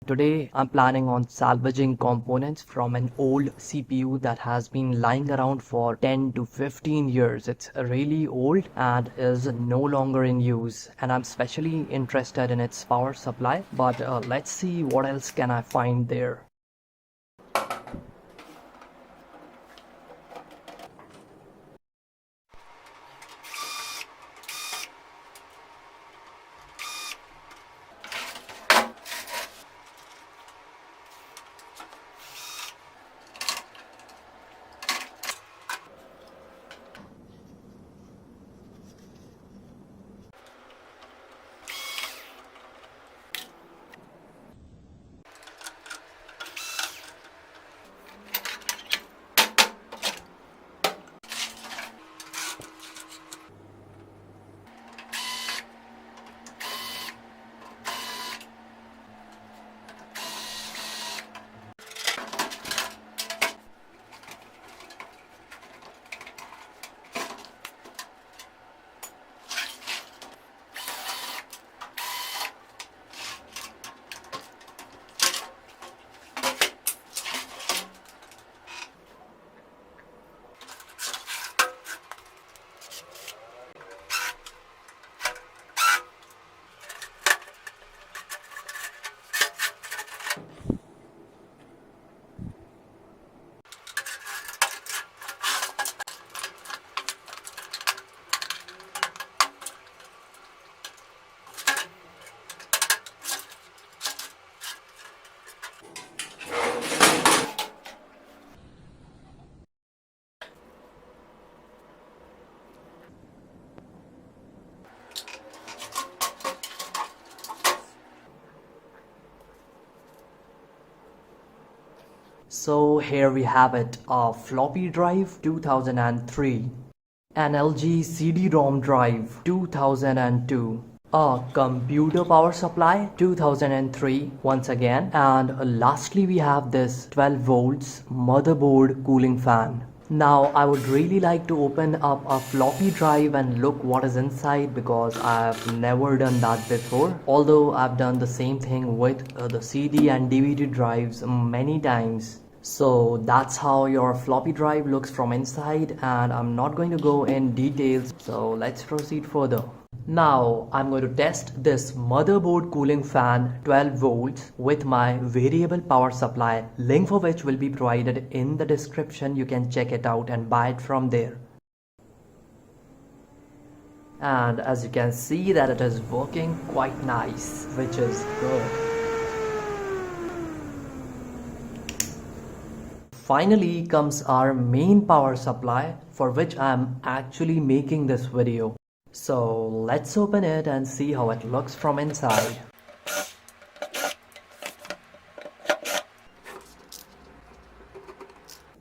today I'm planning on salvaging components from an old CPU that has been lying around for 10 to 15 years. It's really old and is no longer in use, and I'm especially interested in its power supply, but let's see what else can I find there. So here we have it, a floppy drive 2003, an LG CD-ROM drive 2002, a computer power supply 2003 once again, and lastly we have this 12 volts motherboard cooling fan. Now I would really like to open up a floppy drive and look what is inside, because I've never done that before, although I've done the same thing with the CD and DVD drives many times. So that's how your floppy drive looks from inside, and I'm not going to go in details, so let's proceed further. Now I'm going to test this motherboard cooling fan 12 volts with my variable power supply, link for which will be provided in the description. You can check it out and buy it from there. And as you can see that it is working quite nice, which is good. Finally comes our main power supply, for which I am actually making this video. So let's open it and see how it looks from inside.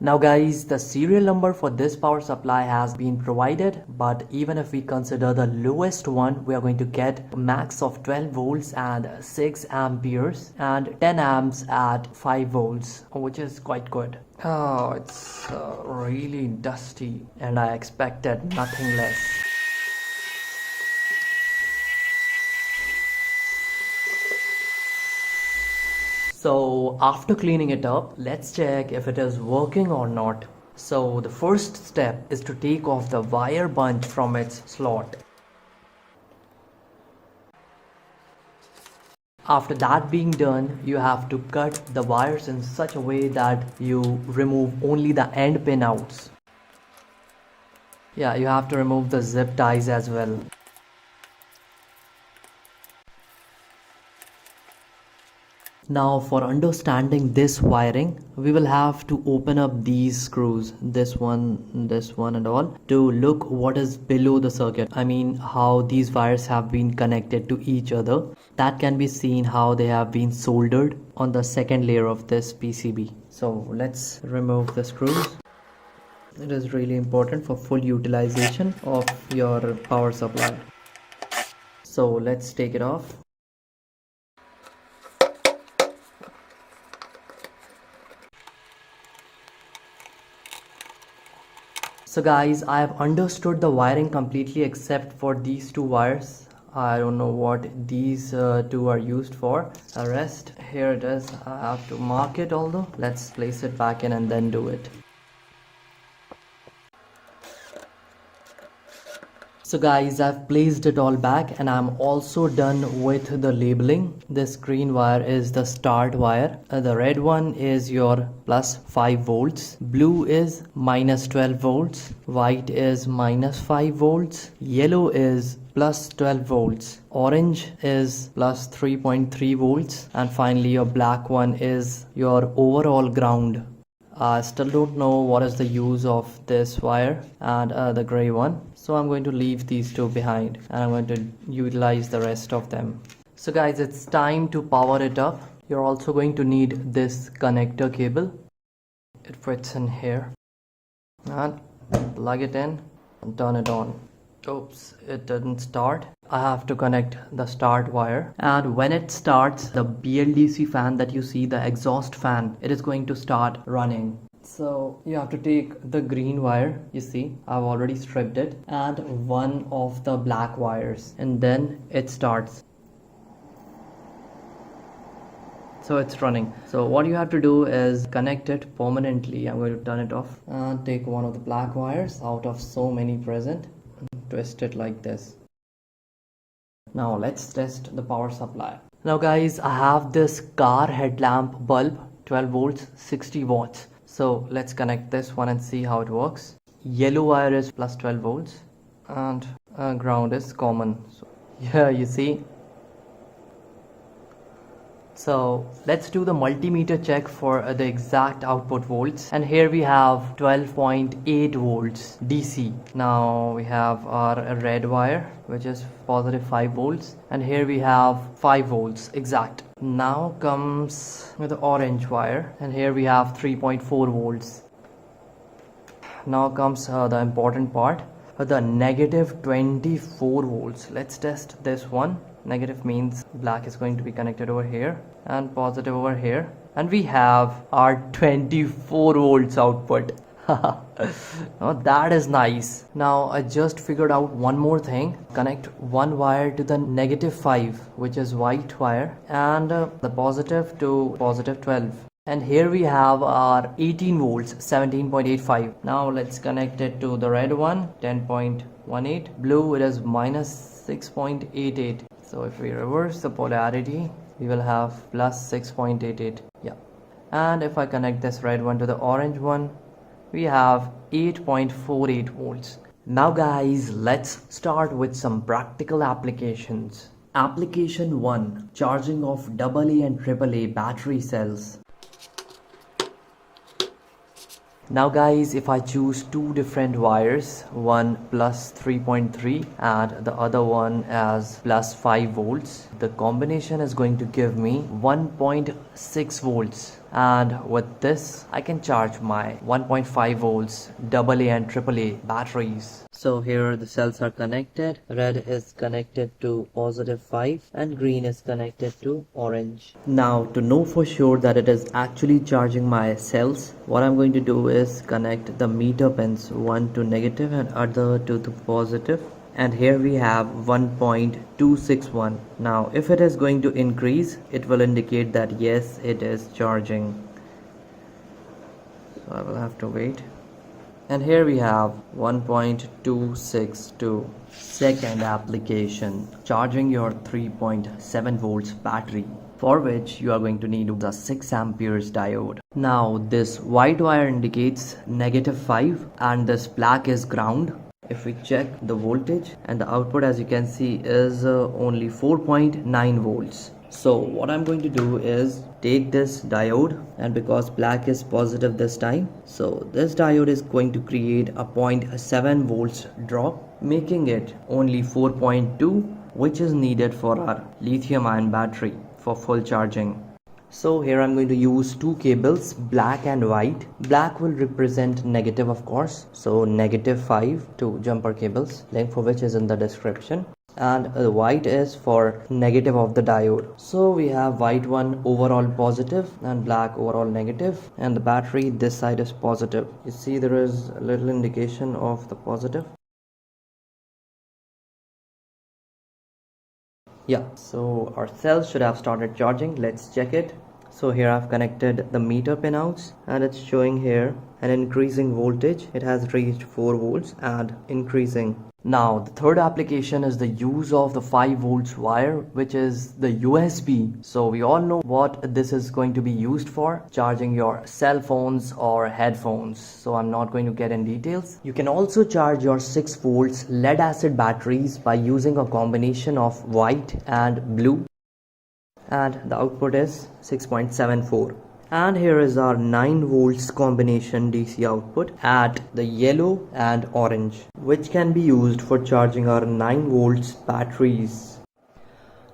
Now guys, the serial number for this power supply has been provided, but even if we consider the lowest one, we are going to get a max of 12 volts and 6 amperes and 10 amps at 5 volts, which is quite good. Oh, it's really dusty, and I expected nothing less. So after cleaning it up, let's check if it is working or not. So the first step is to take off the wire bunch from its slot. After that being done, you have to cut the wires in such a way that you remove only the end pin outs. Yeah, you have to remove the zip ties as well. Now for understanding this wiring, we will have to open up these screws, this one and all, to look what is below the circuit. I mean how these wires have been connected to each other. That can be seen how they have been soldered on the second layer of this PCB. So let's remove the screws. It is really important for full utilization of your power supply. So let's take it off. So guys, I have understood the wiring completely except for these two wires. I don't know what these two are used for. The rest, here it is. I have to mark it, although let's place it back in and then do it. So guys, I've placed it all back and I'm also done with the labeling. This green wire is the start wire. The red one is your plus 5 volts. Blue is minus 12 volts. White is minus 5 volts. Yellow is plus 12 volts. Orange is plus 3.3 volts. And finally your black one is your overall ground. I still don't know what is the use of this wire and the gray one. So I'm going to leave these two behind and I'm going to utilize the rest of them. So guys, it's time to power it up. You're also going to need this connector cable. It fits in here. And plug it in and turn it on. Oops, it didn't start. I have to connect the start wire, and when it starts, the BLDC fan that you see, the exhaust fan, it is going to start running. So you have to take the green wire, you see I've already stripped it, and one of the black wires, and then it starts. So it's running. So what you have to do is connect it permanently. I'm going to turn it off and take one of the black wires out of so many present. Twist it like this. Now let's test the power supply. Now guys, I have this car headlamp bulb, 12 volts, 60 watts. So let's connect this one and see how it works. Yellow wire is plus 12 volts and ground is common. So here you see. So let's do the multimeter check for the exact output volts, and here we have 12.8 volts DC. Now we have our red wire, which is positive 5 volts, and here we have 5 volts exact. Now comes with the orange wire, and here we have 3.4 volts. Now comes the important part, the negative 24 volts. Let's test this one. Negative means black is going to be connected over here and positive over here, and we have our 24 volts output. Now that is nice. Now I just figured out one more thing. Connect one wire to the negative 5, which is white wire, and the positive to positive 12. And here we have our 18 volts, 17.85. Now let's connect it to the red one, 10.18. Blue, it is minus 6.88. So if we reverse the polarity, we will have plus 6.88. Yeah. And if I connect this red one to the orange one, we have 8.48 volts. Now guys, let's start with some practical applications. Application 1. Charging of AA and AAA battery cells. Now guys, if I choose two different wires, one plus 3.3 and the other one as plus 5 volts, the combination is going to give me 1.6 volts. And with this, I can charge my 1.5 volts AA and AAA batteries. So here the cells are connected. Red is connected to positive 5 and green is connected to orange. Now to know for sure that it is actually charging my cells, what I'm going to do is connect the meter pins, one to negative and other to the positive. And here we have 1.261. Now if it is going to increase, it will indicate that yes, it is charging. So I will have to wait. And here we have 1.262. Second application, charging your 3.7 volts battery, for which you are going to need a 6 amperes diode. Now this white wire indicates negative 5 and this black is ground. If we check the voltage, and the output, as you can see, is only 4.9 volts. So what I'm going to do is take this diode, and because black is positive this time, so this diode is going to create a 0.7 volts drop, making it only 4.2, which is needed for our lithium ion battery for full charging. So here I'm going to use two cables, black and white. Black will represent negative, of course, so negative 5, two jumper cables, link for which is in the description, and the white is for negative of the diode. So we have white one overall positive and black overall negative, and the battery this side is positive. You see there is a little indication of the positive. Yeah, so our cells should have started charging. Let's check it. So here I've connected the meter pinouts and it's showing here an increasing voltage. It has reached 4 volts and increasing. Now the third application is the use of the 5 volts wire, which is the USB. So we all know what this is going to be used for, charging your cell phones or headphones. So I'm not going to get in details. You can also charge your 6 volts lead acid batteries by using a combination of white and blue, and the output is 6.74. And here is our 9 volts combination DC output at the yellow and orange, which can be used for charging our 9 volts batteries.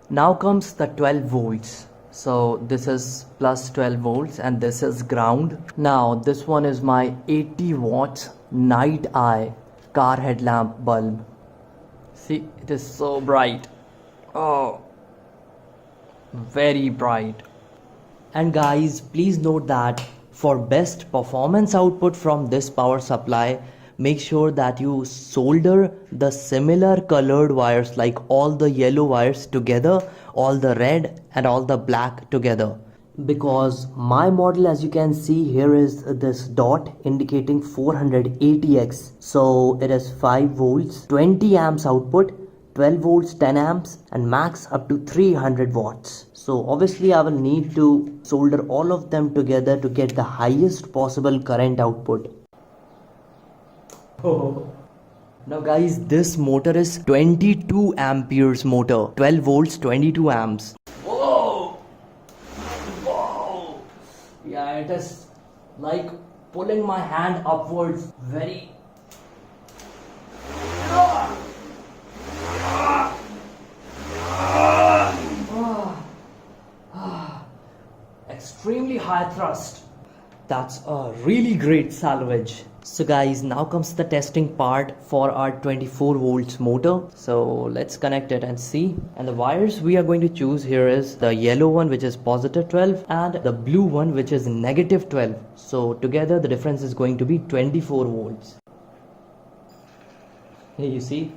Now comes the 12 volts. So this is plus 12 volts and this is ground. Now this one is my 80 watts night eye car headlamp bulb. See, it is so bright. Oh, very bright. And guys, please note that for best performance output from this power supply, make sure that you solder the similar colored wires, like all the yellow wires together, all the red and all the black together. Because my model, as you can see here, is this dot indicating 480x. So it is 5 volts, 20 amps output, 12 volts, 10 amps and max up to 300 watts. So obviously I will need to solder all of them together to get the highest possible current output. Now guys, this motor is 22 amperes motor, 12 volts, 22 amps. Whoa! Whoa! Yeah, it is like pulling my hand upwards very. Extremely high thrust. That's a really great salvage. So guys, now comes the testing part for our 24 volts motor. So let's connect it and see. And the wires we are going to choose here is the yellow one, which is positive 12, and the blue one, which is negative 12. So together the difference is going to be 24 volts. Here you see,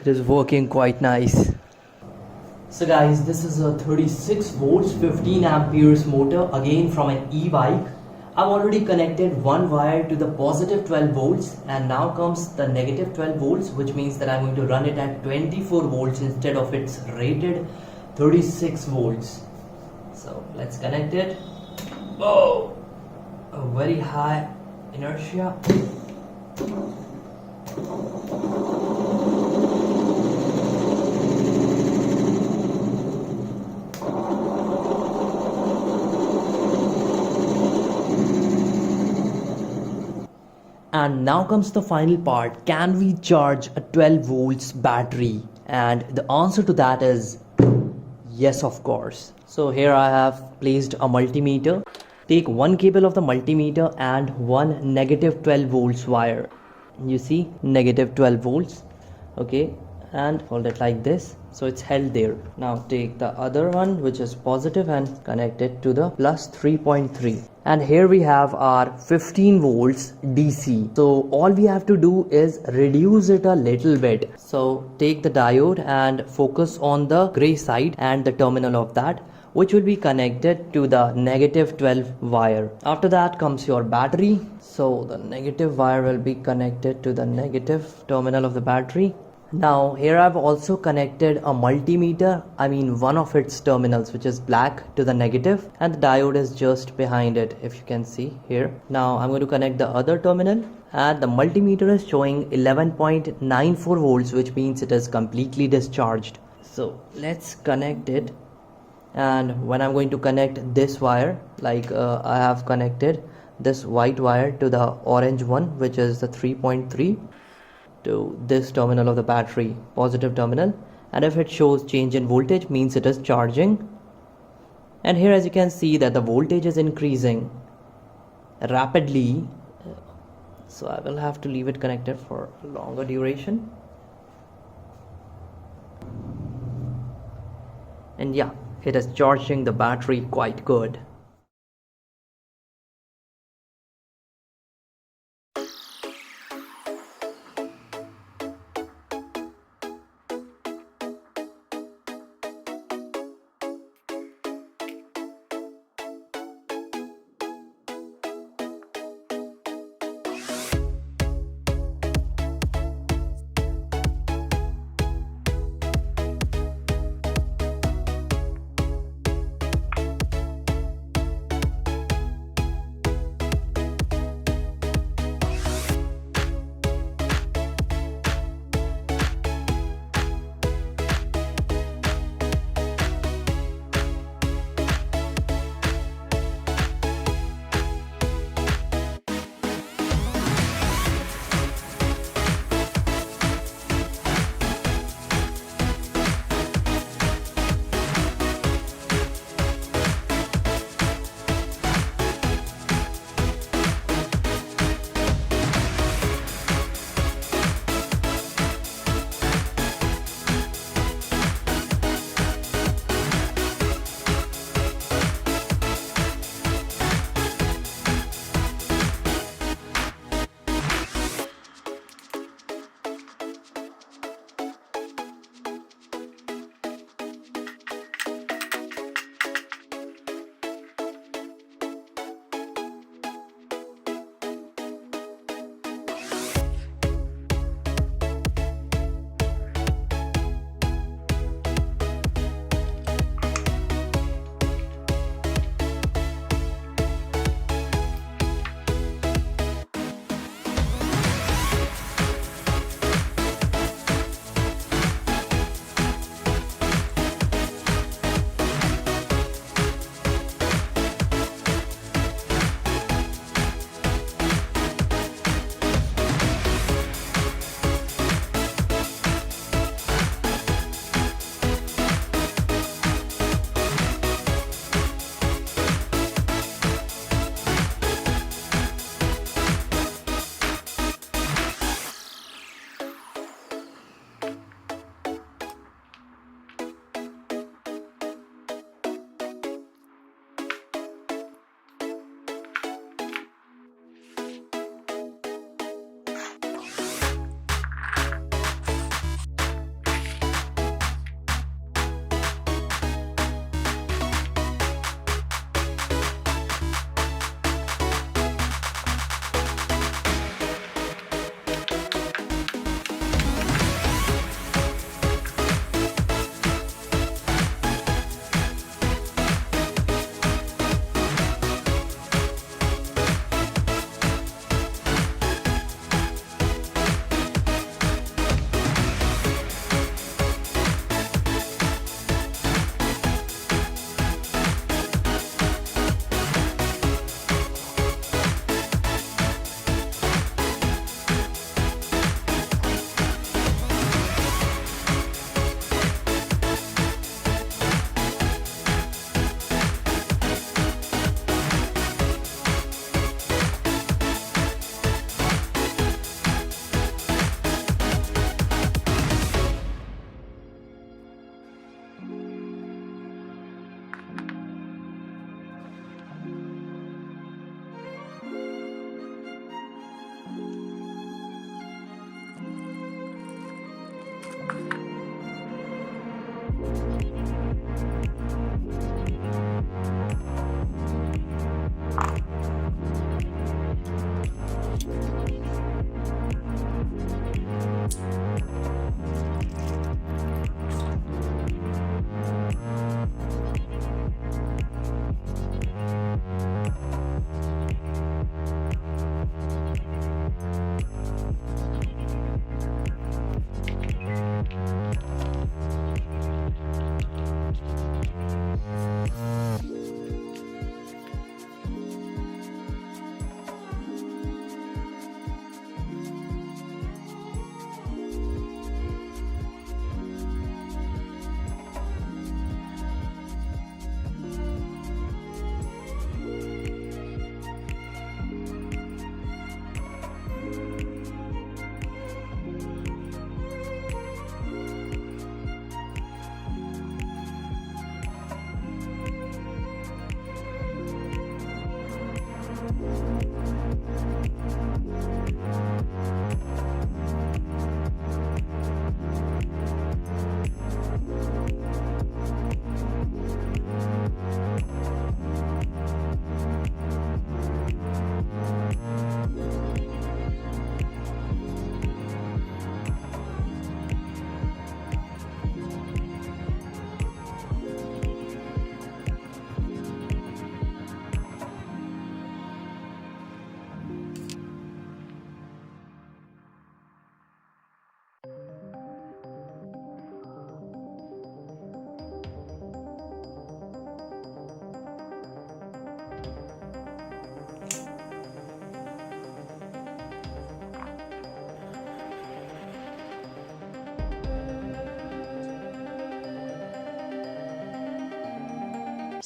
it is working quite nice. So guys, this is a 36 volts 15 amperes motor, again from an e-bike. I've already connected one wire to the positive 12 volts and now comes the negative 12 volts, which means that I'm going to run it at 24 volts instead of its rated 36 volts. So let's connect it. Oh, a very high inertia. And now comes the final part. Can we charge a 12 volts battery? And the answer to that is yes, of course. So here I have placed a multimeter. Take one cable of the multimeter and one negative 12 volts wire. You see, negative 12 volts. Okay, and hold it like this, so it's held there. Now take the other one, which is positive, and connect it to the plus 3.3. And here we have our 15 volts DC. So all we have to do is reduce it a little bit. So take the diode and focus on the gray side and the terminal of that, which will be connected to the negative 12 wire. After that comes your battery. So the negative wire will be connected to the negative terminal of the battery. Now here I've also connected a multimeter, I mean one of its terminals, which is black, to the negative, and the diode is just behind it, if you can see here. Now I'm going to connect the other terminal, and the multimeter is showing 11.94 volts, which means it is completely discharged. So let's connect it. And when I'm going to connect this wire, like I have connected this white wire to the orange one, which is the 3.3, to this terminal of the battery, positive terminal, and if it shows change in voltage, means it is charging. And here, as you can see, that the voltage is increasing rapidly, so I will have to leave it connected for a longer duration. And yeah, it is charging the battery quite good.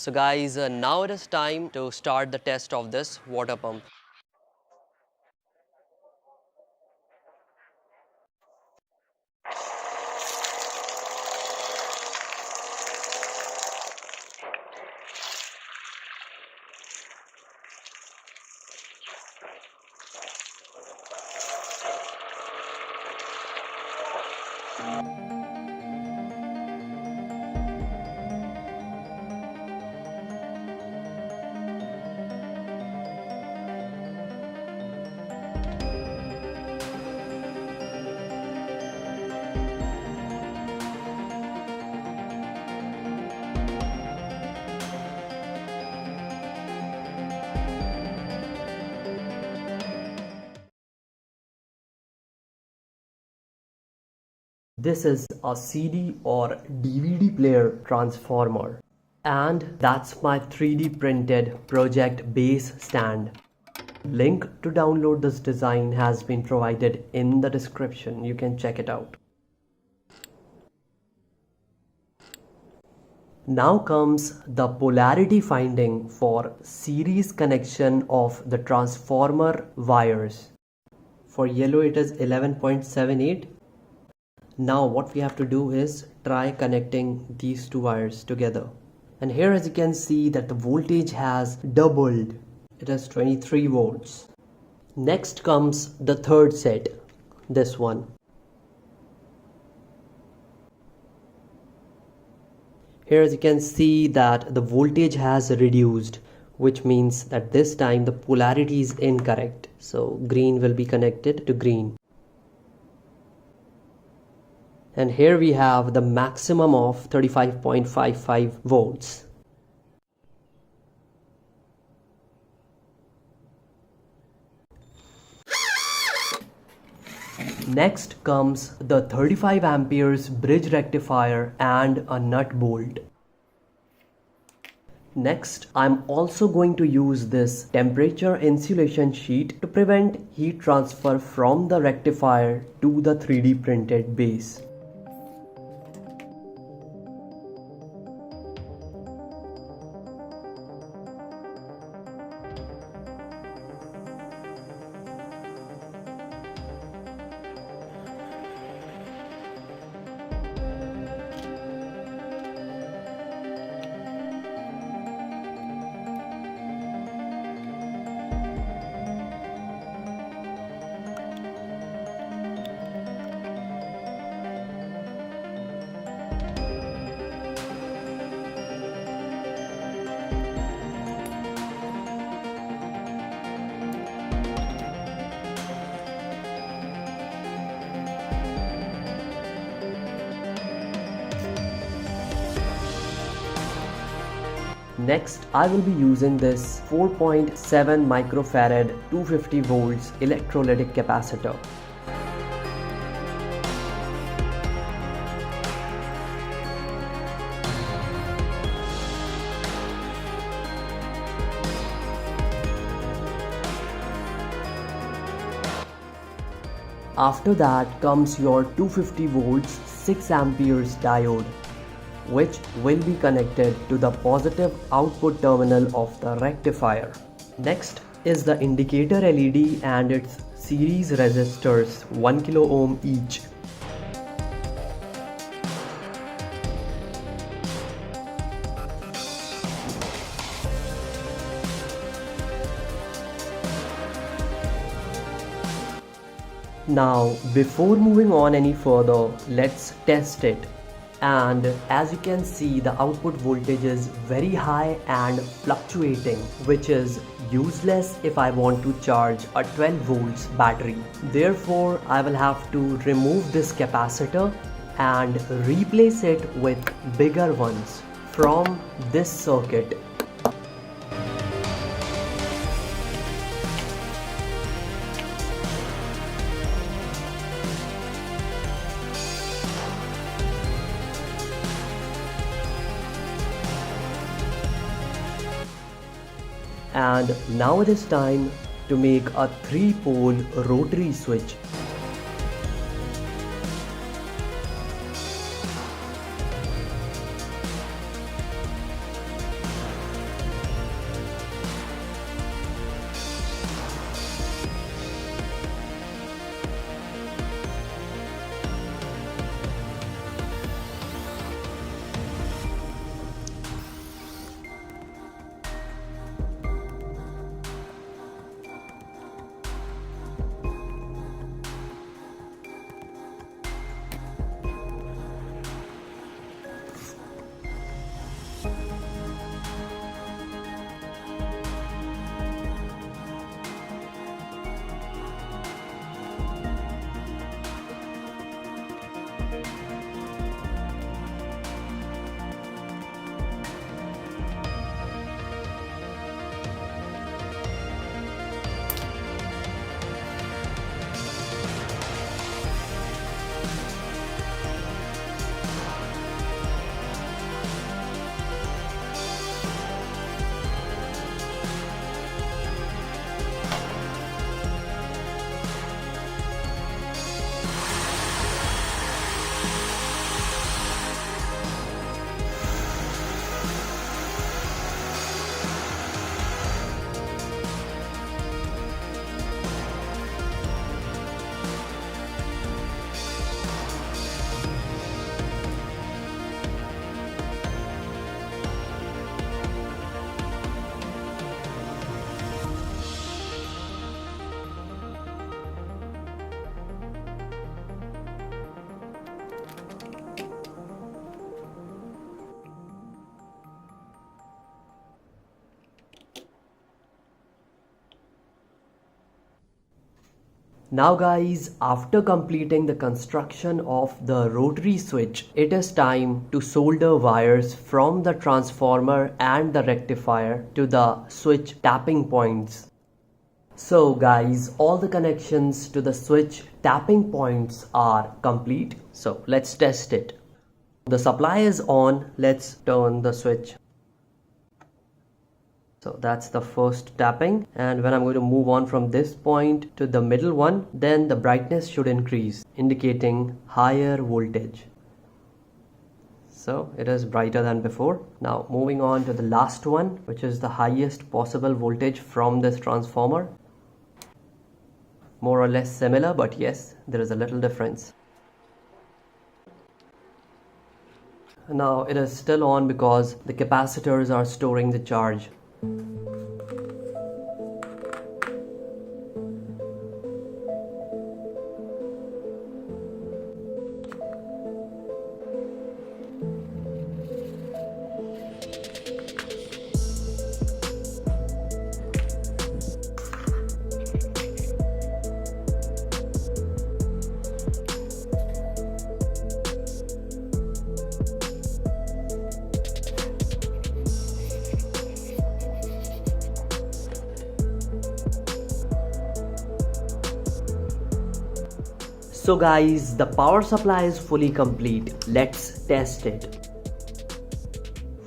So guys, now it is time to start the test of this water pump. This is a CD or DVD player transformer. And that's my 3D printed project base stand. Link to download this design has been provided in the description. You can check it out. Now comes the polarity finding for series connection of the transformer wires. For yellow it is 11.78. Now what we have to do is try connecting these two wires together. And here as you can see that the voltage has doubled. It is 23 volts. Next comes the third set, this one. Here as you can see that the voltage has reduced, which means that this time the polarity is incorrect. So green will be connected to green. And here we have the maximum of 35.55 volts. Next comes the 35 amperes bridge rectifier and a nut bolt. Next, I'm also going to use this temperature insulation sheet to prevent heat transfer from the rectifier to the 3D printed base. Next, I will be using this 4.7 microfarad 250 volts electrolytic capacitor. After that comes your 250 volts 6 amperes diode, which will be connected to the positive output terminal of the rectifier. Next is the indicator LED and its series resistors 1 kilo ohm each. Now before moving on any further, let's test it. And as you can see, the output voltage is very high and fluctuating, which is useless if I want to charge a 12 volts battery. Therefore, I will have to remove this capacitor and replace it with bigger ones from this circuit. And now it is time to make a 3-pole rotary switch. Now guys, after completing the construction of the rotary switch, it is time to solder wires from the transformer and the rectifier to the switch tapping points. So guys, all the connections to the switch tapping points are complete. So let's test it. The supply is on. Let's turn the switch. So that's the first tapping, and when I'm going to move on from this point to the middle one, then the brightness should increase, indicating higher voltage. So it is brighter than before. Now moving on to the last one, which is the highest possible voltage from this transformer. More or less similar, but yes, there is a little difference. Now it is still on because the capacitors are storing the charge. So guys, the power supply is fully complete. Let's test it.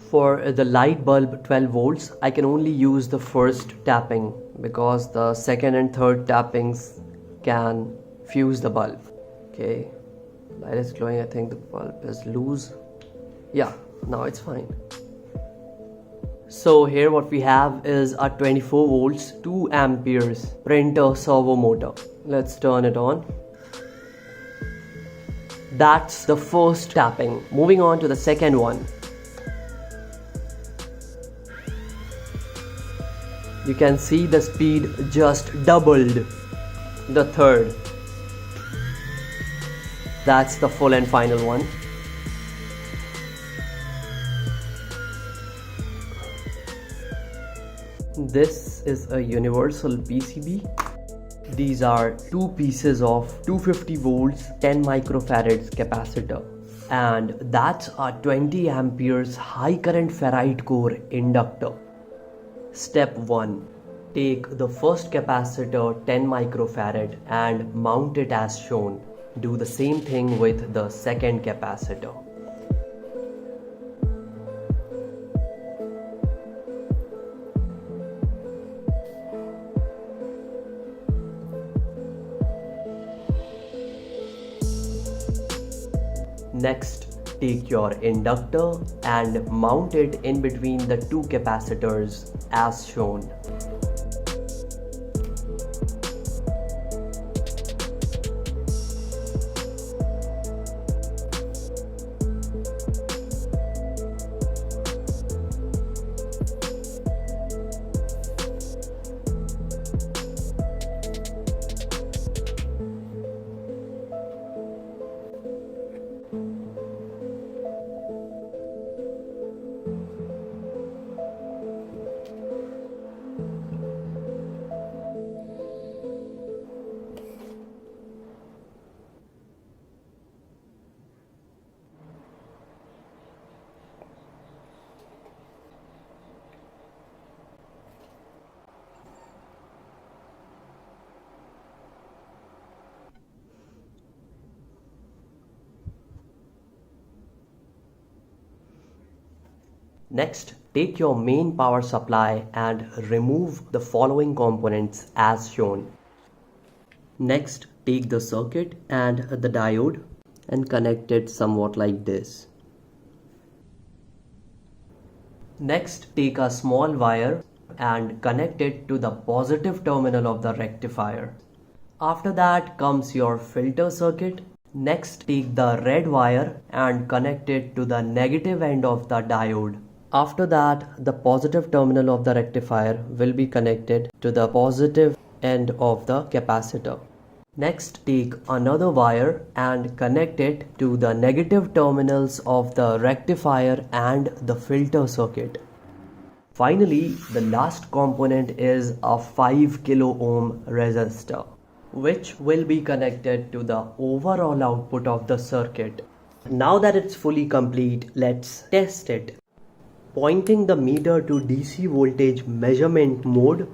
For the light bulb 12 volts, I can only use the first tapping because the second and third tappings can fuse the bulb. Okay, light is glowing. I think the bulb is loose. Yeah, now it's fine. So here what we have is a 24 volts 2 amperes printer servo motor. Let's turn it on. That's the first tapping. Moving on to the second one. You can see the speed just doubled. The third. That's the full and final one. This is a universal PCB. These are two pieces of 250 volts 10 microfarads capacitor, and that's a 20 amperes high current ferrite core inductor. Step 1. Take the first capacitor 10 microfarad and mount it as shown. Do the same thing with the second capacitor. Next, take your inductor and mount it in between the two capacitors as shown. Next, take your main power supply and remove the following components as shown. Next, take the circuit and the diode and connect it somewhat like this. Next, take a small wire and connect it to the positive terminal of the rectifier. After that comes your filter circuit. Next, take the red wire and connect it to the negative end of the diode. After that, the positive terminal of the rectifier will be connected to the positive end of the capacitor. Next, take another wire and connect it to the negative terminals of the rectifier and the filter circuit. Finally, the last component is a 5 kilo ohm resistor. which will be connected to the overall output of the circuit. Now that it's fully complete, let's test it. Pointing the meter to DC voltage measurement mode,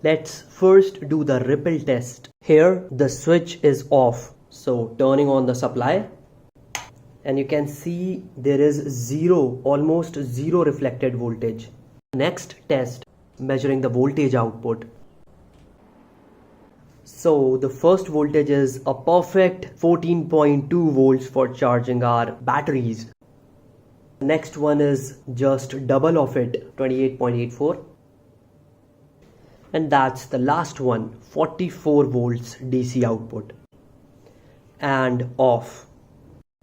let's first do the ripple test. Here the switch is off, so turning on the supply, and you can see there is almost zero reflected voltage. Next test, measuring the voltage output. So the first voltage is a perfect 14.2 volts for charging our batteries. Next one is just double of it, 28.84. And that's the last one, 44 volts DC output. And off.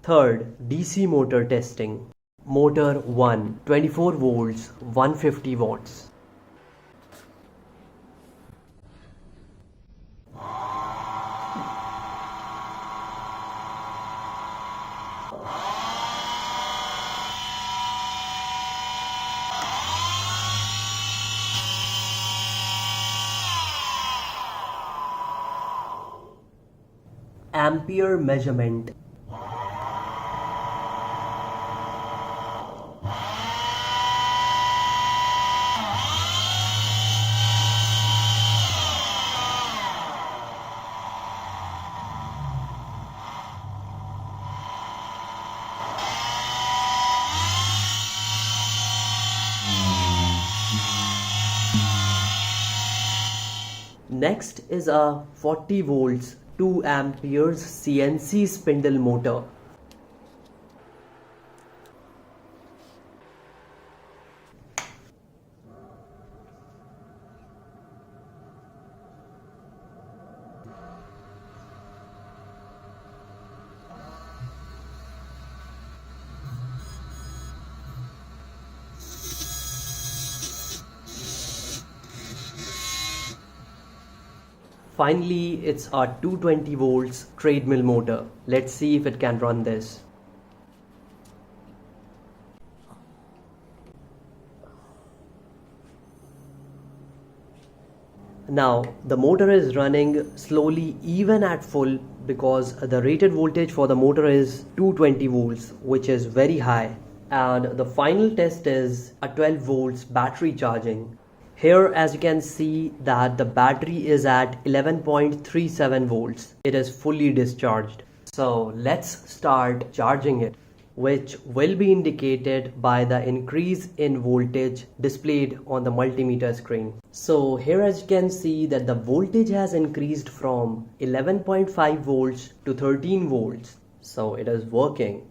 Third, DC motor testing. Motor 1, 24 volts, 150 watts. Ampere measurement. Next is a 40 volts 2 amperes CNC spindle motor. Finally, it's a 220 volts treadmill motor. Let's see if it can run this. Now, the motor is running slowly even at full because the rated voltage for the motor is 220 volts, which is very high. And the final test is a 12 volts battery charging. Here, as you can see, that the battery is at 11.37 volts. It is fully discharged. So let's start charging it, which will be indicated by the increase in voltage displayed on the multimeter screen. So here, as you can see, that the voltage has increased from 11.5 volts to 13 volts. So it is working.